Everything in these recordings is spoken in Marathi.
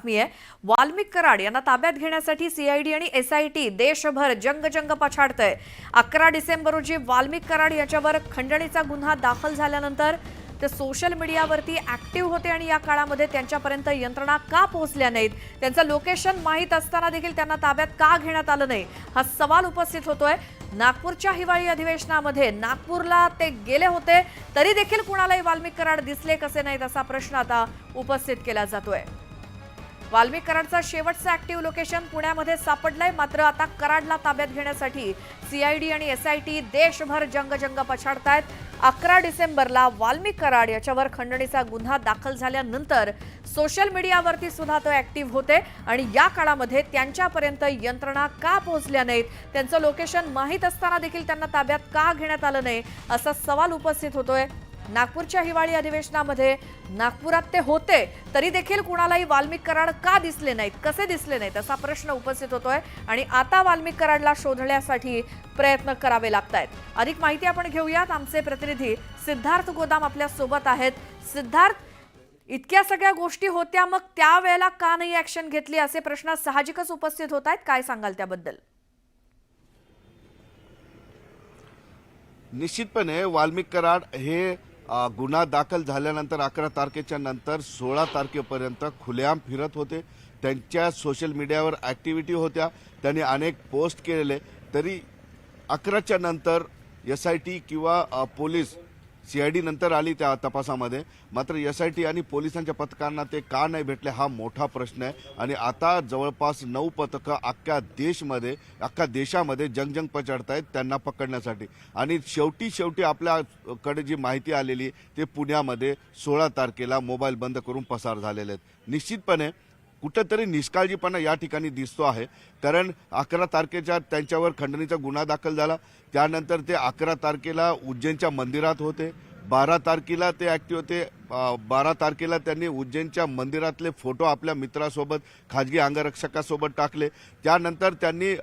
बातमी आहे। वाल्मिक कराड यांना ताब्यात घेण्यासाठी सीआयडी आणि एसआयटी देशभर जंग पछाडतंय। 11 डिसेंबर रोजी वाल्मिक कराड याच्यावर खंडणीचा गुन्हा दाखल झाल्यानंतर ते सोशल मीडियावरती ऍक्टिव्ह होते आणि या काळामध्ये त्यांच्यापर्यंत यंत्रणा का पोहोचल्या नाहीत, त्यांचं लोकेशन माहीत असताना देखील त्यांना ताब्यात का घेण्यात आलं नाही, हा सवाल उपस्थित होतोय। नागपूरच्या हिवाळी अधिवेशनामध्ये नागपूरला ते गेले होते तरी देखील कुणालाही वाल्मिक कराड दिसले कसे नाहीत असा प्रश्न आता उपस्थित केला जातोय। वाल्मिक कराडचा शेवटचा ऍक्टिव्ह लोकेशन पुण्यामध्ये सापडलंय, मात्र आता कराडला ताब्यात घेण्यासाठी सीआयडी आणि एसआयटी देशभर जंग पछाडतायत। 11 डिसेंबरला वाल्मिक कराड याच्यावर खंडणीचा गुन्हा दाखल झाल्यानंतर सोशल मीडियावरती सुद्धा तो ऍक्टिव्ह होते आणि या काळामध्ये त्यांच्यापर्यंत यंत्रणा का पोहोचल्या नाहीत, त्यांचं लोकेशन माहीत असताना देखील त्यांना ताब्यात का घेण्यात आलं नाही असा सवाल उपस्थित होतोय। नागपूरच्या हिवाळी अधिवेशनामध्ये नागपुरात ते होते तरी देखील कुणालाही वाल्मिक कराड का दिसले नाहीत, कसे दिसले नाहीत असा प्रश्न उपस्थित होतोय आणि आता वाल्मिक कराडला शोधण्यासाठी प्रयत्न करावे लागतायत। अधिक माहिती आपण घेऊयात, आमचे प्रतिनिधी सिद्धार्थ गोदाम आपल्या सोबत आहेत। सिद्धार्थ, इतक्या सगळ्या गोष्टी होत्या, मग त्यावेळेला का नाही ऍक्शन घेतली असे प्रश्न साहजिकच उपस्थित होत आहेत, काय सांगाल त्याबद्दल? निश्चितपणे वाल्मिक कराड हे गुन्हा दाखल झाल्यानंतर 11 तारखेच्या नंतर 16 तारखेपर्यंत खुलेआम फिरत होते। त्यांच्या सोशल मीडियावर ॲक्टिव्हिटी होत्या, त्यांनी अनेक पोस्ट केलेले, तरी 11च्या नंतर एसआयटी किंवा पोलीस सीआयडी नंतर आली त्या तपासामध्ये, मात्र एसआयटी आणि पोलिसांच्या पथकांना ते का नाही भेटले हा मोठा प्रश्न आहे। आणि आता जवळपास 9 पथकं अख्ख्या देशामध्ये जंग पछाडतायत त्यांना पकडण्यासाठी। आणि शेवटी आपल्याकडे जी माहिती आलेली ते पुण्यामध्ये 16 तारखेला मोबाईल बंद करून पसार झालेले आहेत। निश्चितपणे कुठंतरी निष्काळजीपणा या ठिकाणी दिसतो आहे, कारण 11 तारखेच्या त्यांच्यावर खंडणीचा गुन्हा दाखल झाला, त्यानंतर ते 11 तारखेला उज्जैनच्या मंदिरात होते, 12 तारखेला ते ॲक्टिव्ह होते। 12 तारखेला त्यांनी उज्जैनच्या मंदिरातले फोटो आपल्या मित्रासोबत खाजगी अंगरक्षकासोबत टाकले। त्यानंतर त्यांनी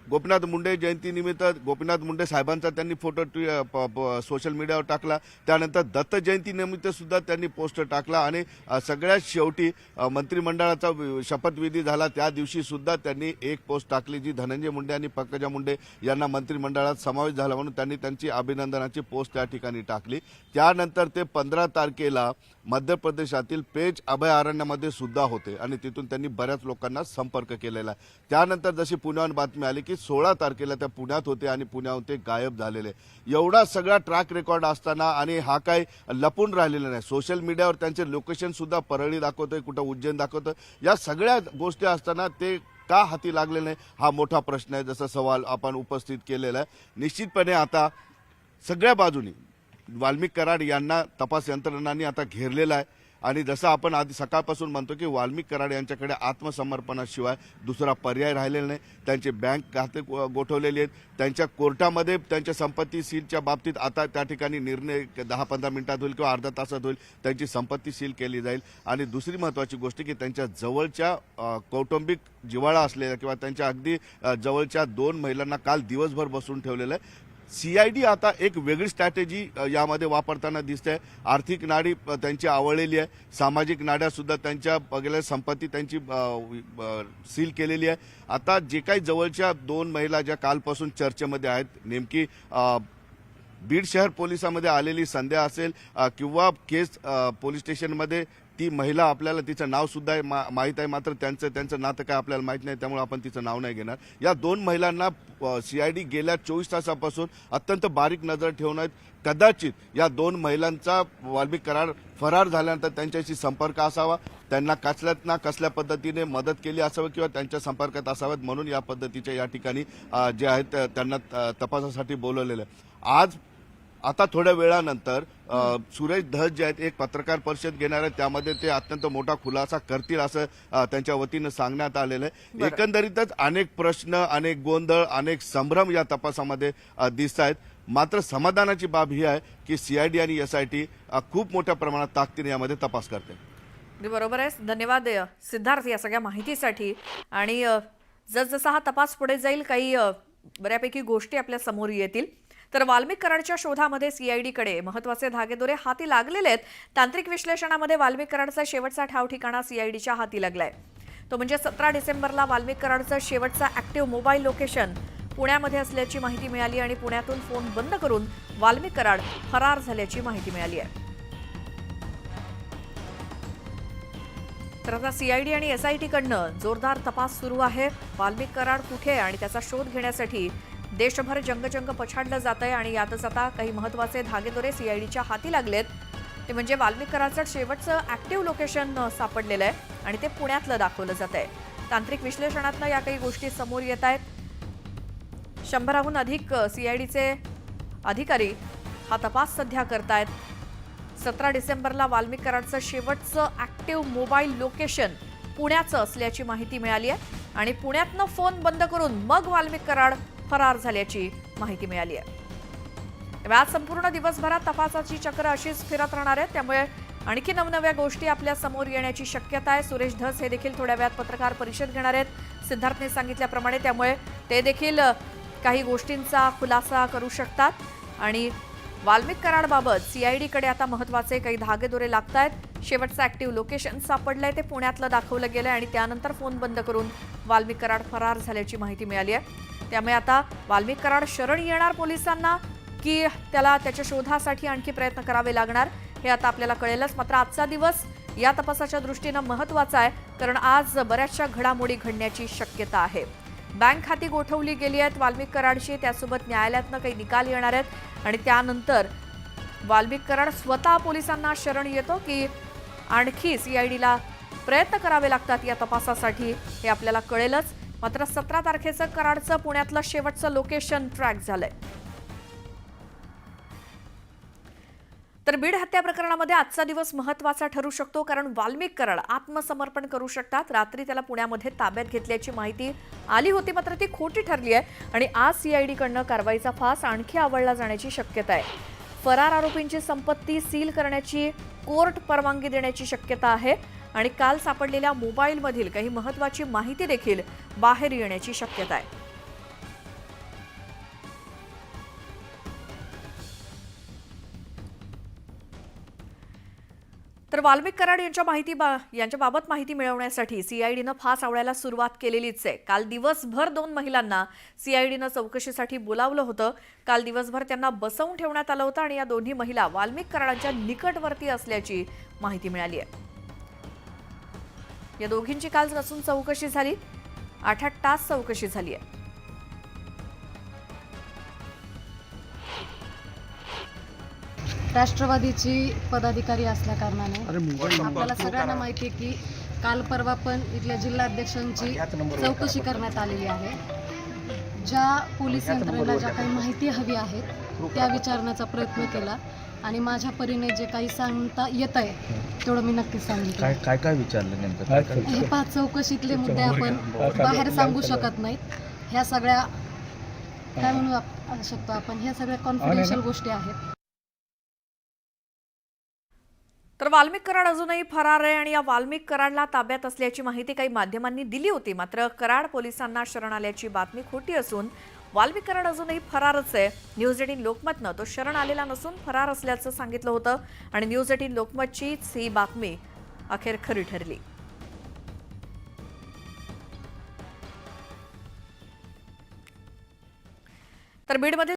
गोपीनाथ मुंडे जयंतीनिमित्त गोपीनाथ मुंडे साहेबांचा त्यांनी फोटो सोशल मीडियावर टाकला। त्यानंतर दत्त जयंतीनिमित्त सुद्धा त्यांनी पोस्ट टाकला आणि सगळ्यात शेवटी मंत्रिमंडळाचा शपथविधी झाला त्या दिवशी सुद्धा त्यांनी एक पोस्ट टाकली, जी धनंजय मुंडे आणि पंकजा मुंडे यांना मंत्रिमंडळात समावेश झाला म्हणून त्यांनी त्यांची अभिनंदनाची पोस्ट त्या ठिकाणी टाकली। त्यानंतर ते 15 तारखेला मध्य प्रदेशातील पेंच अभयारण्यामध्ये सुद्धा होते आणि तिथून त्यांनी बऱ्याच लोकांना संपर्क केलेला आहे। त्यानंतर जशी पुण्याहून बातमी आली की 16 तारखेला त्या पुण्यात होते आणि पुण्याहून ते गायब झालेले। एवढा सगळा ट्रॅक रेकॉर्ड असताना आणि हा काय लपून राहिलेला नाही, सोशल मीडियावर त्यांचे लोकेशन सुद्धा परळी दाखवतोय, कुठं उज्जैन दाखवतोय, या सगळ्या गोष्टी असताना ते का हाती लागले नाही हा मोठा प्रश्न आहे, जसा सवाल आपण उपस्थित केलेला आहे। निश्चितपणे आता सगळ्या बाजूनी वाल्मिक कराड यांना तपास यंत्रणांनी आता घेरलेला आहे आणि जसं आपण आधी सकाळपासून म्हणतो की वाल्मिक कराड यांच्याकडे आत्मसमर्पणाशिवाय दुसरा पर्याय राहिलेला नाही। त्यांचे बँक खाते गोठवलेले आहेत, त्यांच्या कोर्टामध्ये त्यांच्या संपत्ती सीलच्या बाबतीत आता त्या ठिकाणी निर्णय 10-15 मिनिटात होईल किंवा अर्धा तासात होईल, त्यांची संपत्ती सील केली जाईल। आणि दुसरी महत्त्वाची गोष्ट की त्यांच्या जवळच्या कौटुंबिक जिव्हाळा असलेल्या किंवा त्यांच्या अगदी जवळच्या 2 महिलांना काल दिवसभर बसून ठेवलेलं आहे। सीआयडी आता एक वेगळी स्ट्रॅटेजी यामध्ये वापरताना दिसते। आर्थिक नाडी त्यांची आवळलेली आहे, सामाजिक नाड्या सुद्धा त्यांच्या गेल्या संपत्ती त्यांची सील केलेली आहे। आता जे काही जवळच्या 2 महिला ज्या कालपासून चर्चेमध्ये आहेत, नेमकी बीड शहर पोलिसांमध्ये आलेली संध्या असेल किंवा केस पोलीस स्टेशनमध्ये ती महिला, आपल्याला तिचं नाव सुद्धा माहीत आहे, मात्र त्यांचं नातं काय आपल्याला माहीत नाही, त्यामुळे आपण तिचं नाव नाही घेणार। या 2 महिलांना सीआयडी गेल्या 24 तासापासून अत्यंत बारीक नजर ठेवून आहेत। कदाचित या 2 महिलांचा वाल्मिक कराड फरार झाल्यानंतर त्यांच्याशी संपर्क असावा, त्यांना कसल्या पद्धतीने मदत केली असावी किंवा त्यांच्या संपर्कात असावेत, म्हणून या पद्धतीच्या या ठिकाणी जे आहेत त्यांना तपासासाठी बोलवलेलं आहे। आता थोड्या वेळानंतर सुरेश धस जे आहेत एक पत्रकार परिषद घेणार आहेत, त्यामध्ये ते अत्यंत मोठा खुलासा करतील असं त्यांच्या वतीनं सांगण्यात आलेलं आहे। एकंदरीतच अनेक प्रश्न, अनेक गोंधळ, अनेक संभ्रम या तपासामध्ये दिसत आहेत, मात्र समाधानाची बाब ही आहे की सीआयडी आणि एसआयटी खूप मोठ्या प्रमाणात ताकदीने यामध्ये तपास करते। बरोबर आहे, धन्यवाद सिद्धार्थ या सगळ्या माहितीसाठी। आणि जसजसा हा तपास पुढे जाईल काही बऱ्यापैकी गोष्टी आपल्या समोर येतील। तर वाल्मिक कराडच्या शोधामध्ये सीआयडीकडे महत्त्वाचे धागेदोरे हाती लागलेले आहेत. तांत्रिक विश्लेषणामध्ये वाल्मिक कराडचा शेवटचा ठाव ठिकाणा सीआयडीच्या हाती लागलाय. तो म्हणजे 17 डिसेंबरला वाल्मिक कराडचं शेवटचा ऍक्टिव्ह मोबाईल लोकेशन पुण्यामध्ये असल्याची माहिती मिळाली आणि पुण्यातून फोन बंद करून वाल्मिक कराड फरार झाल्याची माहिती मिळाली आहे. तर आता सीआयडी आणि एसआयटीकडनं जोरदार तपास सुरू आहे. वाल्मिक कराड कुठे आणि त्याचा शोध घेण्यासाठी देशभर जंगजंग पछाडलं जात आहे आणि यातच आता काही महत्त्वाचे धागेदोरे सीआयडीच्या हाती लागलेत. ते म्हणजे वाल्मिक कराडचं शेवटचं ऍक्टिव्ह लोकेशन सापडलेलं आहे आणि ते पुण्यातलं दाखवलं जात आहे. तांत्रिक विश्लेषणातनं या काही गोष्टी समोर येत आहेत. 100हून अधिक सीआयडीचे अधिकारी हा तपास सध्या करतायत. 17 डिसेंबरला वाल्मिक कराडचं शेवटचं ऍक्टिव्ह मोबाईल लोकेशन पुण्याचं असल्याची माहिती मिळाली आहे आणि पुण्यातनं फोन बंद करून मग वाल्मिक कराड फरार झाल्याची माहिती मिळाली आहे. आज संपूर्ण दिवसभरात तपासाची चक्र अशीच फिरत राहणार आहे. त्यामुळे आणखी नवनव्या गोष्टी आपल्या समोर येण्याची शक्यता आहे. सुरेश धस हे देखील थोड्या वेळात पत्रकार परिषद घेणार आहेत, सिद्धार्थने सांगितल्याप्रमाणे. त्यामुळे ते देखील काही गोष्टींचा खुलासा करू शकतात आणि वाल्मिक कराडबाबत सीआयडीकडे आता महत्त्वाचे काही धागेदोरे लागत आहेत. शेवटचं ऍक्टिव्ह लोकेशन सापडलंय, ते पुण्यातलं दाखवलं गेलंय आणि त्यानंतर फोन बंद करून वाल्मिक कराड फरार झाल्याची माहिती मिळाली आहे. त्यामुळे आता वाल्मिक कराड शरण येणार पोलिसांना की त्याला त्याच्या शोधासाठी आणखी प्रयत्न करावे लागणार हे आता आपल्याला कळेलच. मात्र आजचा दिवस या तपासाच्या दृष्टीनं महत्त्वाचा आहे, कारण आज बऱ्याचशा घडामोडी घडण्याची शक्यता आहे. बँक खाती गोठवली गेली आहेत वाल्मिक कराडची, त्यासोबत न्यायालयातनं काही निकाल येणार आहेत आणि त्यानंतर वाल्मिक कराड स्वतः पोलिसांना शरण येतो की आणखी सीआयडीला प्रयत्न करावे लागतात या तपासासाठी हे आपल्याला कळेलच. मात्र 17 तारखेचं कराडचं पुण्यातलं शेवटचं लोकेशन ट्रॅक झालंय. तर बीड हत्या प्रकरणामध्ये आजचा दिवस महत्त्वाचा ठरू शकतो, कारण वाल्मिक कराड आत्मसमर्पण करू शकतात. रात्री त्याला पुण्यामध्ये ताब्यात घेतल्याची माहिती आली होती, मात्र ती खोटी ठरली आहे आणि आज सीआयडीकडनं कारवाईचा फास आणखी आवळला जाण्याची शक्यता आहे. फरार आरोपींची संपत्ती सील करण्याची कोर्ट परवानगी देण्याची शक्यता आहे आणि काल सापडलेल्या मोबाईलमधील काही महत्त्वाची माहिती देखील बाहेर येण्याची शक्यता आहे. तर वाल्मिक कराड यांच्याबाबत माहिती मिळवण्यासाठी सीआयडीनं फास आवळायला सुरुवात केलेलीच आहे. काल दिवसभर 2 महिलांना सीआयडीनं चौकशीसाठी बोलावलं होतं. काल दिवसभर त्यांना बसवून ठेवण्यात आलं होतं आणि या दोन्ही महिला वाल्मिक कराडांच्या निकटवर्ती असल्याची माहिती मिळाली आहे. या दोघींची काल रचून चौकशी झाली. 8 तास चौकशी झाली आहे. राष्ट्रवादीची पदाधिकारी असल्या कारणाने आपल्याला सगळ्यांना माहिती आहे की काल परवा पण इथल्या जिल्हाध्यक्षांची चौकशी करण्यात आलेली आहे. ज्या पोलीस यंत्रणेला ज्या काही माहिती हवी आहेत त्या विचारण्याचा प्रयत्न केला आणि माझ्या परीने जे काही सांगता येत आहे तेवढं मी नक्कीच सांगितलं. काय काय विचारलं नेमकं? हे 5 चौकशीतले मुद्दे आपण बाहेर सांगू शकत नाहीत. ह्या सगळ्या काय म्हणू शकतो आपण, ह्या सगळ्या कॉन्फिडेन्शियल गोष्टी आहेत. तर वाल्मिक कराड अजूनही फरार आहे आणि या वाल्मिक कराडला ताब्यात असल्याची माहिती काही माध्यमांनी दिली होती. मात्र कराड पोलिसांना शरण आल्याची बातमी खोटी असून वाल्मिक कराड अजूनही फरारच आहे. न्यूज 18 लोकमतनं तो शरण आलेला नसून फरार असल्याचं सांगितलं होतं आणि न्यूज 18 लोकमतचीच ही बातमी अखेर खरी ठरली. तर बीडमध्ये